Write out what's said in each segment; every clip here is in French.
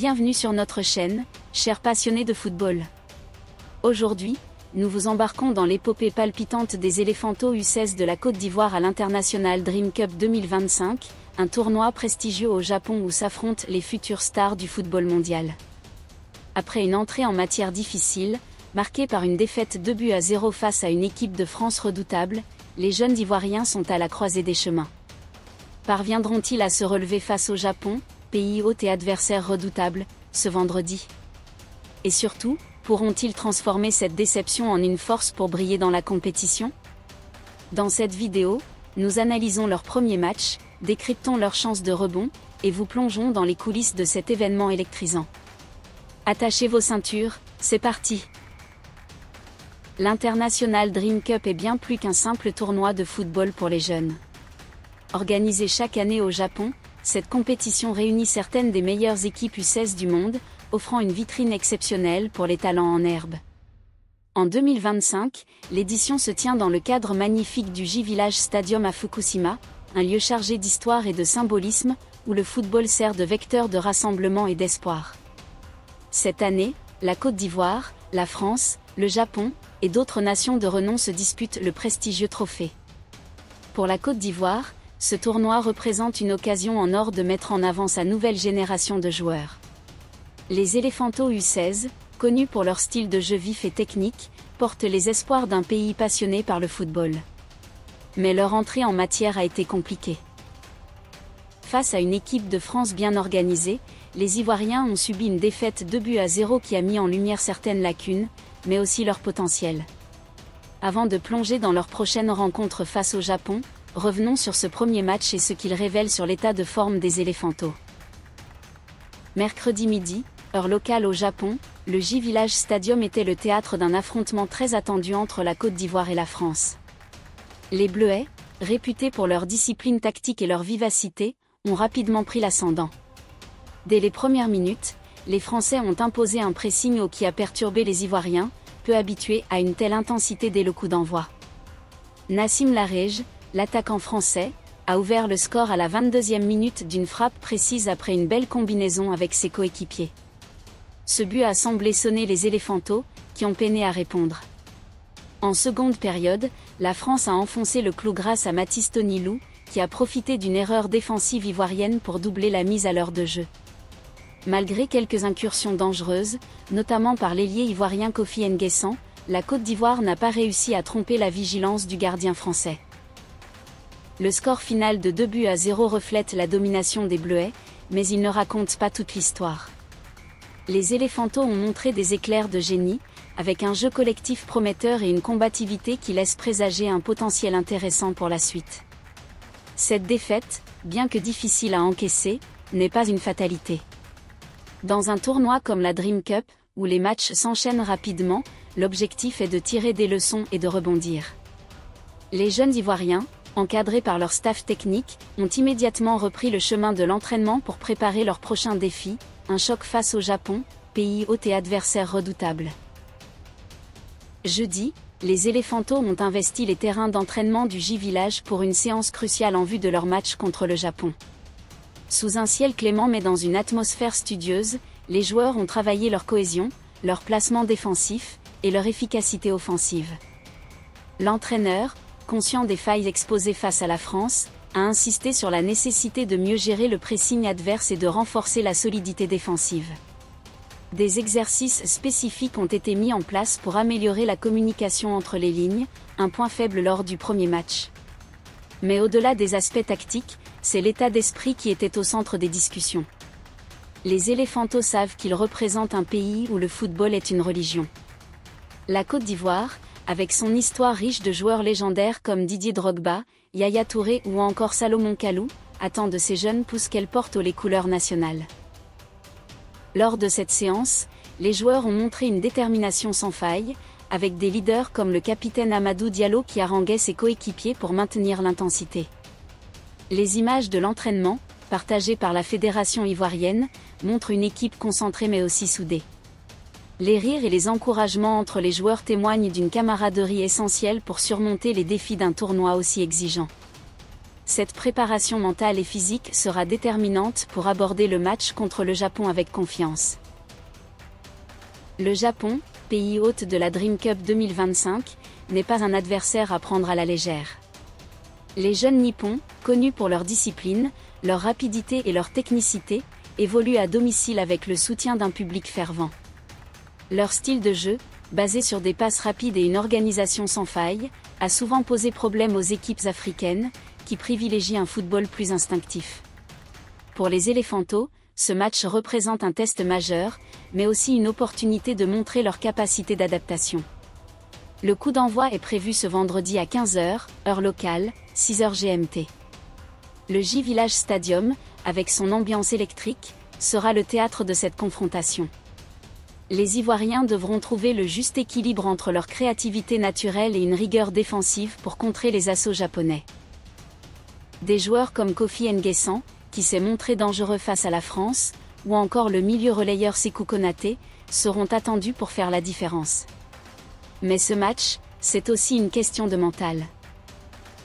Bienvenue sur notre chaîne, chers passionnés de football. Aujourd'hui, nous vous embarquons dans l'épopée palpitante des Éléphantos U16 de la Côte d'Ivoire à l'International Dream Cup 2025, un tournoi prestigieux au Japon où s'affrontent les futures stars du football mondial. Après une entrée en matière difficile, marquée par une défaite 2-0 face à une équipe de France redoutable, les jeunes Ivoiriens sont à la croisée des chemins. Parviendront-ils à se relever face au Japon, pays hôte et adversaire redoutable, ce vendredi? Et surtout, pourront-ils transformer cette déception en une force pour briller dans la compétition? Dans cette vidéo, nous analysons leur premier match, décryptons leurs chances de rebond, et vous plongeons dans les coulisses de cet événement électrisant. Attachez vos ceintures, c'est parti! L'International Dream Cup est bien plus qu'un simple tournoi de football pour les jeunes. Organisée chaque année au Japon, cette compétition réunit certaines des meilleures équipes U16 du monde, offrant une vitrine exceptionnelle pour les talents en herbe. En 2025, l'édition se tient dans le cadre magnifique du J-Village Stadium à Fukushima, un lieu chargé d'histoire et de symbolisme, où le football sert de vecteur de rassemblement et d'espoir. Cette année, la Côte d'Ivoire, la France, le Japon, et d'autres nations de renom se disputent le prestigieux trophée. Pour la Côte d'Ivoire, ce tournoi représente une occasion en or de mettre en avant sa nouvelle génération de joueurs. Les Éléphantos U16, connus pour leur style de jeu vif et technique, portent les espoirs d'un pays passionné par le football. Mais leur entrée en matière a été compliquée. Face à une équipe de France bien organisée, les Ivoiriens ont subi une défaite 2-0 qui a mis en lumière certaines lacunes, mais aussi leur potentiel. Avant de plonger dans leur prochaine rencontre face au Japon, revenons sur ce premier match et ce qu'il révèle sur l'état de forme des Éléphantos. Mercredi midi, heure locale au Japon, le J-Village Stadium était le théâtre d'un affrontement très attendu entre la Côte d'Ivoire et la France. Les Bleuets, réputés pour leur discipline tactique et leur vivacité, ont rapidement pris l'ascendant. Dès les premières minutes, les Français ont imposé un pressing qui a perturbé les Ivoiriens, peu habitués à une telle intensité dès le coup d'envoi. Nassim Larège, l'attaquant français, a ouvert le score à la 22e minute d'une frappe précise après une belle combinaison avec ses coéquipiers. Ce but a semblé sonner les Éléphantos, qui ont peiné à répondre. En seconde période, la France a enfoncé le clou grâce à Mathis Tonilou, qui a profité d'une erreur défensive ivoirienne pour doubler la mise à l'heure de jeu. Malgré quelques incursions dangereuses, notamment par l'ailier ivoirien Kofi N'Guessan, la Côte d'Ivoire n'a pas réussi à tromper la vigilance du gardien français. Le score final de 2-0 reflète la domination des Bleuets, mais il ne raconte pas toute l'histoire. Les Éléphantos ont montré des éclairs de génie, avec un jeu collectif prometteur et une combativité qui laisse présager un potentiel intéressant pour la suite. Cette défaite, bien que difficile à encaisser, n'est pas une fatalité. Dans un tournoi comme la Dream Cup, où les matchs s'enchaînent rapidement, l'objectif est de tirer des leçons et de rebondir. Les jeunes Ivoiriens, encadrés par leur staff technique, ont immédiatement repris le chemin de l'entraînement pour préparer leur prochain défi, un choc face au Japon, pays hôte et adversaire redoutable. Jeudi, les Éléphantos ont investi les terrains d'entraînement du J-Village pour une séance cruciale en vue de leur match contre le Japon. Sous un ciel clément mais dans une atmosphère studieuse, les joueurs ont travaillé leur cohésion, leur placement défensif, et leur efficacité offensive. L'entraîneur, conscient des failles exposées face à la France, a insisté sur la nécessité de mieux gérer le pressing adverse et de renforcer la solidité défensive. Des exercices spécifiques ont été mis en place pour améliorer la communication entre les lignes, un point faible lors du premier match. Mais au-delà des aspects tactiques, c'est l'état d'esprit qui était au centre des discussions. Les Éléphantos savent qu'ils représentent un pays où le football est une religion. La Côte d'Ivoire, avec son histoire riche de joueurs légendaires comme Didier Drogba, Yaya Touré ou encore Salomon Kalou, attend de ces jeunes pousses qu'elle porte les couleurs nationales. Lors de cette séance, les joueurs ont montré une détermination sans faille, avec des leaders comme le capitaine Amadou Diallo qui haranguait ses coéquipiers pour maintenir l'intensité. Les images de l'entraînement, partagées par la fédération ivoirienne, montrent une équipe concentrée mais aussi soudée. Les rires et les encouragements entre les joueurs témoignent d'une camaraderie essentielle pour surmonter les défis d'un tournoi aussi exigeant. cette préparation mentale et physique sera déterminante pour aborder le match contre le Japon avec confiance. Le Japon, pays hôte de la Dream Cup 2025, n'est pas un adversaire à prendre à la légère. Les jeunes Nippons, connus pour leur discipline, leur rapidité et leur technicité, évoluent à domicile avec le soutien d'un public fervent. Leur style de jeu, basé sur des passes rapides et une organisation sans faille, a souvent posé problème aux équipes africaines, qui privilégient un football plus instinctif. Pour les Éléphantos, ce match représente un test majeur, mais aussi une opportunité de montrer leur capacité d'adaptation. Le coup d'envoi est prévu ce vendredi à 15h, heure locale, 6h GMT. Le J-Village Stadium, avec son ambiance électrique, sera le théâtre de cette confrontation. Les Ivoiriens devront trouver le juste équilibre entre leur créativité naturelle et une rigueur défensive pour contrer les assauts japonais. Des joueurs comme Kofi N'Guessan, qui s'est montré dangereux face à la France, ou encore le milieu relayeur Sékou Konaté, seront attendus pour faire la différence. Mais ce match, c'est aussi une question de mental.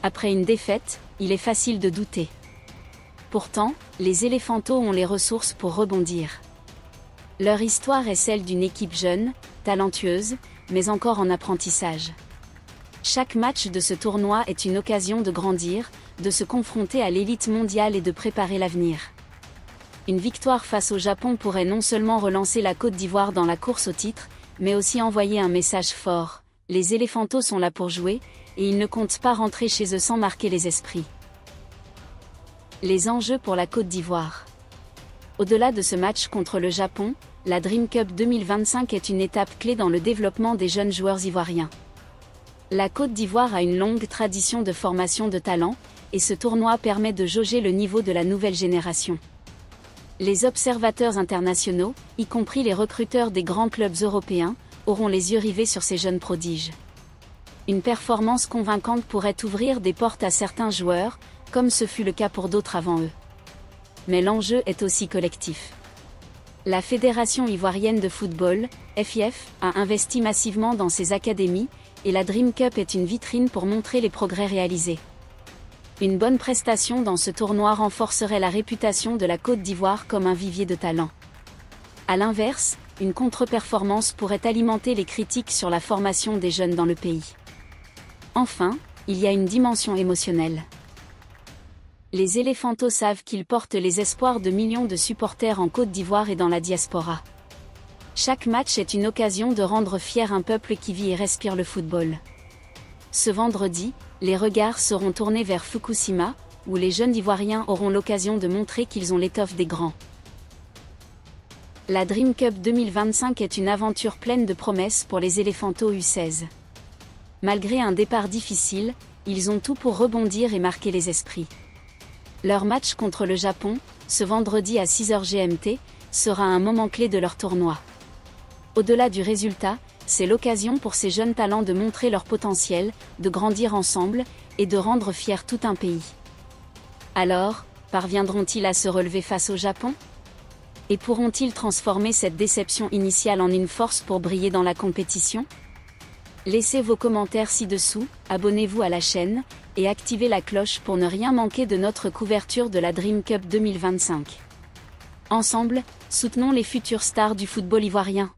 Après une défaite, il est facile de douter. Pourtant, les Éléphantos ont les ressources pour rebondir. Leur histoire est celle d'une équipe jeune, talentueuse, mais encore en apprentissage. Chaque match de ce tournoi est une occasion de grandir, de se confronter à l'élite mondiale et de préparer l'avenir. Une victoire face au Japon pourrait non seulement relancer la Côte d'Ivoire dans la course au titre, mais aussi envoyer un message fort. Les Éléphantos sont là pour jouer, et ils ne comptent pas rentrer chez eux sans marquer les esprits. Les enjeux pour la Côte d'Ivoire. Au-delà de ce match contre le Japon, la Dream Cup 2025 est une étape clé dans le développement des jeunes joueurs ivoiriens. La Côte d'Ivoire a une longue tradition de formation de talents, et ce tournoi permet de jauger le niveau de la nouvelle génération. Les observateurs internationaux, y compris les recruteurs des grands clubs européens, auront les yeux rivés sur ces jeunes prodiges. Une performance convaincante pourrait ouvrir des portes à certains joueurs, comme ce fut le cas pour d'autres avant eux. Mais l'enjeu est aussi collectif. La Fédération ivoirienne de football, FIF, a investi massivement dans ses académies, et la Dream Cup est une vitrine pour montrer les progrès réalisés. Une bonne prestation dans ce tournoi renforcerait la réputation de la Côte d'Ivoire comme un vivier de talent. A l'inverse, une contre-performance pourrait alimenter les critiques sur la formation des jeunes dans le pays. Enfin, il y a une dimension émotionnelle. Les Éléphantos savent qu'ils portent les espoirs de millions de supporters en Côte d'Ivoire et dans la diaspora. Chaque match est une occasion de rendre fier un peuple qui vit et respire le football. Ce vendredi, les regards seront tournés vers Fukushima, où les jeunes Ivoiriens auront l'occasion de montrer qu'ils ont l'étoffe des grands. La Dream Cup 2025 est une aventure pleine de promesses pour les Éléphantos U16. Malgré un départ difficile, ils ont tout pour rebondir et marquer les esprits. Leur match contre le Japon, ce vendredi à 6h GMT, sera un moment clé de leur tournoi. Au-delà du résultat, c'est l'occasion pour ces jeunes talents de montrer leur potentiel, de grandir ensemble, et de rendre fier tout un pays. Alors, parviendront-ils à se relever face au Japon ? Et pourront-ils transformer cette déception initiale en une force pour briller dans la compétition ? Laissez vos commentaires ci-dessous, abonnez-vous à la chaîne, et activez la cloche pour ne rien manquer de notre couverture de la Dream Cup 2025. Ensemble, soutenons les futures stars du football ivoirien.